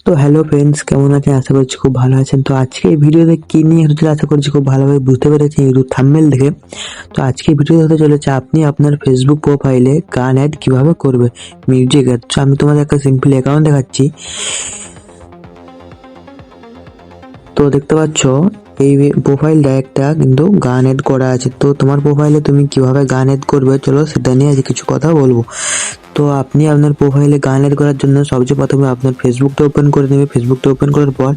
তো hello friends, কেমন আছেন? আশা করছি খুব ভালো আছেন। তো আজকে এই ভিডিওতে কি নিয়ে হতে চলেছে আশা করছি খুব ভালোভাবে বুঝতে পেরেছেন ইউটিউব থাম্বনেল দেখে। তো আজকে ভিডিওতে হতে চলেছে আপনি আপনার ফেসবুক প্রোফাইলে গান অ্যাড কিভাবে করবে, মিউজিক অ্যাড। তো আমি তোমাদের একটা সিম্পল অ্যাকাউন্ট দেখাচ্ছি। তো দেখতে পাচ্ছ এই প্রোফাইলটা একটা কিন্তু গান অ্যাড করা আছে। তো তোমার প্রোফাইলে তুমি কিভাবে গান অ্যাড করবে, চলো সেটা নিয়ে আজ কিছু কথা বলবো। তো আপনি আপনার প্রোফাইলে গান অ্যাড করার জন্য সবচেয়ে প্রথমে আপনার ফেসবুকটা ওপেন করে নেবে। ফেসবুকটা ওপেন করার পর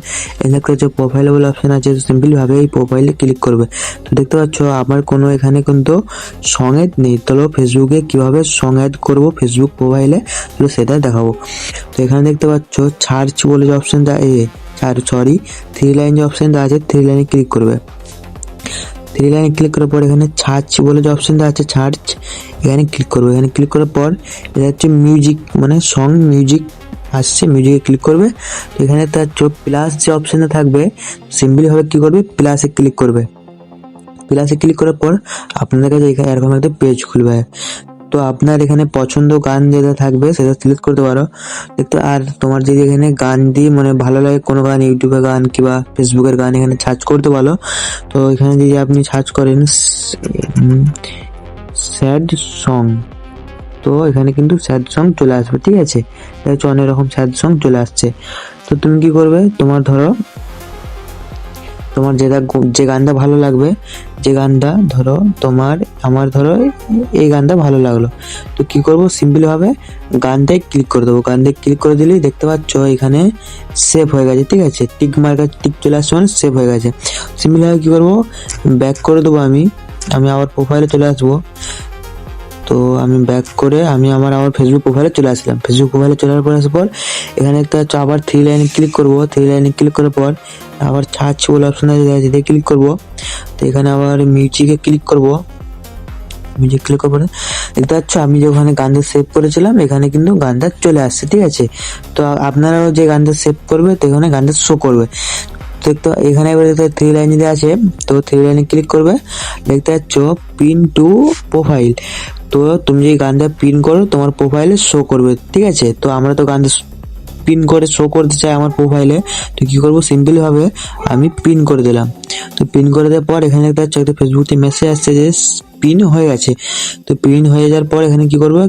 একটা যে প্রোফাইল বলে অপশন আছে, সিম্পলভাবে এই প্রোফাইলে ক্লিক করবে। তো দেখতে পাচ্ছ আমার কোনো এখানে কিন্তু সং অ্যাড নেই। তাহলে ফেসবুকে কিভাবে সং অ্যাড করবো ফেসবুক প্রোফাইলে, তো সেটা দেখাবো। তো এখানে দেখতে পাচ্ছ সার্চ বলে যে অপশনটা থ্রি লাইন যে অপশনটা আছে, থ্রি লাইনে ক্লিক করবে। থ্রি লাইনে ক্লিক করার পর এখানে সার্চ বলে যে অপশনটা আছে, সার্চ এখানে ক্লিক করবে। এখানে ক্লিক করার পর এটা হচ্ছে মিউজিক, মানে সং মিউজিক আসছে, মিউজিকে ক্লিক করবে। তো এখানে তার প্লাস যে অপশনটা থাকবে, সিম্পলিভাবে কি করবে, প্লাসে ক্লিক করবে। প্লাসে ক্লিক করার পর আপনাদের কাছে এখানে এরকম একটা পেজ খুলবে। তো আপনার এখানে পছন্দ গান যেটা থাকবে সেটা সিলেক্ট করতে পারো। দেখতে আর তোমার যদি এখানে গান দিয়ে মানে ভালো লাগে কোনো গান, ইউটিউবের গান কিংবা ফেসবুকের গান এখানে সার্চ করতে পারো। তো এখানে যদি আপনি সার্চ করেন স্যাড সং, তো এখানে কিন্তু স্যাড সং চলে আসবে, ঠিক আছে? এটা হচ্ছে অনেক রকম স্যাড সং চলে আসছে। তো তুমি কি করবে, তোমার যে গানটা ভালো লাগবে, যে গানটা আমার এই গানটা ভালো লাগলো, তো কি করব, সিম্পল ভাবে গানটাই ক্লিক করে দেবো। গানটাই ক্লিক করে দিলেই দেখতে পাচ্ছ এখানে সেভ হয়ে গেছে, ঠিক আছে? টিক মার্কার টিক চলে আসছে, মানে সেভ হয়ে গেছে। সিম্পল ভাবে কি করবো, ব্যাক করে দেবো। আমি আবার প্রোফাইলে চলে আসবো। তো আমি ব্যাক করে আমি আবার ফেসবুক প্রোফাইলে চলে আসলাম। ফেসবুক প্রোফাইলে চলে আসার পর এখানে একটা আবার থ্রি লাইনে ক্লিক করবো। থ্রি লাইনে ক্লিক করার পর আবার সার্চ বলে অপশন আছে, যেতে ক্লিক করবো। তো এখানে আবার মিউজিকে ক্লিক করবো। মিউজিক ক্লিক করার পরে দেখতে পাচ্ছ আমি যে ওখানে গানটা সেভ করেছিলাম, এখানে কিন্তু গানটা চলে আসছে, ঠিক আছে? তো আপনারাও যে গানটা সেভ করবে, তো এখানে গানটা শো করবে। তো এখানে এবার থ্রি লাইন যদি আছে, তো থ্রি লাইনে ক্লিক করবে। দেখতে পাচ্ছ পিন টু প্রোফাইল, তো তুমি যে গানটা পিন করো তোমার প্রোফাইলে শো করবে, ঠিক আছে? তো আমরা তো গানটা পিন করে শো করতে চাই আমার প্রোফাইলে। তো কি করবো, সিম্পলি ভাবে আমি পিন করে দিলাম। তো পিন করে দেওয়ার পর এখানে একটা ফেসবুকে মেসেজ আসছে যে পিন হয়ে গেছে। তো পিন হয়ে যাওয়ার পর এখানে কি করবো,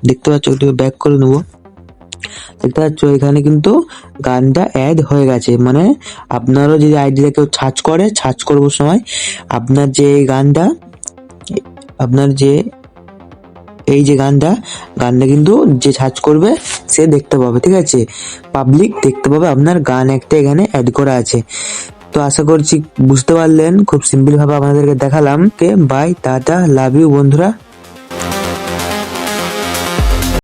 দেখতে পাচ্ছ, একটু ব্যাক করে নেবো। দেখতে পাচ্ছ এখানে কিন্তু গানটা অ্যাড হয়ে গেছে। মানে আপনারও যদি আইডিটা কেউ সার্চ করবার সময় আপনার যে গানটা, আপনার যে এই যে গানটা কিন্তু যে সার্চ করবে সে দেখতে পাবে, ঠিক আছে? পাবলিক দেখতে পাবে আপনার গান একটা এখানে অ্যাড করা আছে। তো আশা করছি বুঝতে পারলেন, খুব সিম্পল ভাবে আপনাদেরকে দেখালাম। বাই, টাটা, লাভ ইউ বন্ধুরা।